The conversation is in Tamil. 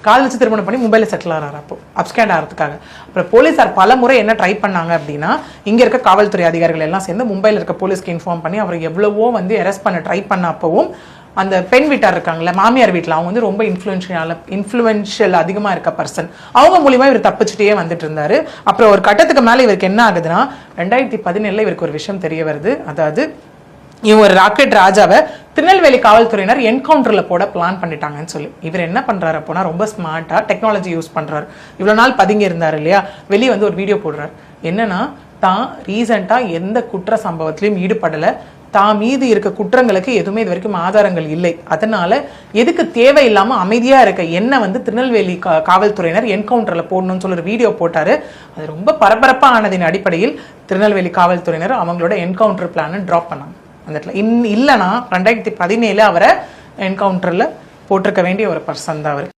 கால் வச்சு திருமணம் பண்ணி மும்பைல செட்டில் ஆகிறாரு. அப்போ அப்ஸ்கேண்ட் ஆகிறதுக்காக அப்புறம் போலீஸார் பல முறை என்ன ட்ரை பண்ணாங்க அப்படின்னா, இங்க இருக்க காவல்துறை அதிகாரிகள் எல்லாம் சேர்ந்து மும்பைல இருக்க போலீஸ்க்கு இன்ஃபார்ம் பண்ணி அவரை எவ்வளவோ வந்து அரெஸ்ட் பண்ண ட்ரை பண்ண அப்பவும் அந்த பெண் வீட்டார் இருக்காங்கல்ல, மாமியார் வீட்டில் அவங்க வந்து ரொம்ப இன்ஃப்ளூயன்ஷியல் அதிகமாக இருக்க பர்சன், அவங்க மூலியமா இவர் தப்பிச்சுட்டே வந்துட்டு இருந்தாரு. அப்புறம் ஒரு கட்டத்துக்கு மேலே இவருக்கு என்ன ஆகுதுன்னா 2017 இவருக்கு ஒரு விஷயம் தெரிய வருது. அதாவது இவர் ராக்கெட் ராஜாவை திருநெல்வேலி காவல்துறையினர் என்கவுண்டர்ல போட பிளான் பண்ணிட்டாங்கன்னு சொல்லி இவர் என்ன பண்றாரு அப்போனா ரொம்ப ஸ்மார்ட்டா டெக்னாலஜி யூஸ் பண்றாரு. இவ்வளவு நாள் பதுங்கி இருந்தாரு இல்லையா, வெளியே வந்து ஒரு வீடியோ போடுறாரு. என்னன்னா, தான் ரீசெண்டா எந்த குற்ற சம்பவத்திலையும் ஈடுபடல, தான் மீது இருக்க குற்றங்களுக்கு எதுவுமே இது வரைக்கும் ஆதாரங்கள் இல்லை, அதனால எதுக்கு தேவையில்லாம அமைதியா இருக்க என்ன வந்து திருநெல்வேலி காவல்துறையினர் என்கவுண்டர்ல போடணும்னு சொல்லி ஒரு வீடியோ போட்டாரு. அது ரொம்ப பரபரப்பா ஆனதின் அடிப்படையில் திருநெல்வேலி காவல்துறையினர் அவங்களோட என்கவுண்டர் பிளானை டிராப் பண்ணாங்க. அந்த இடத்துல இல்லைன்னா 2017 அவரை என்கவுண்டர்ல போட்டிருக்க வேண்டிய ஒரு பர்சன் தான் அவர்.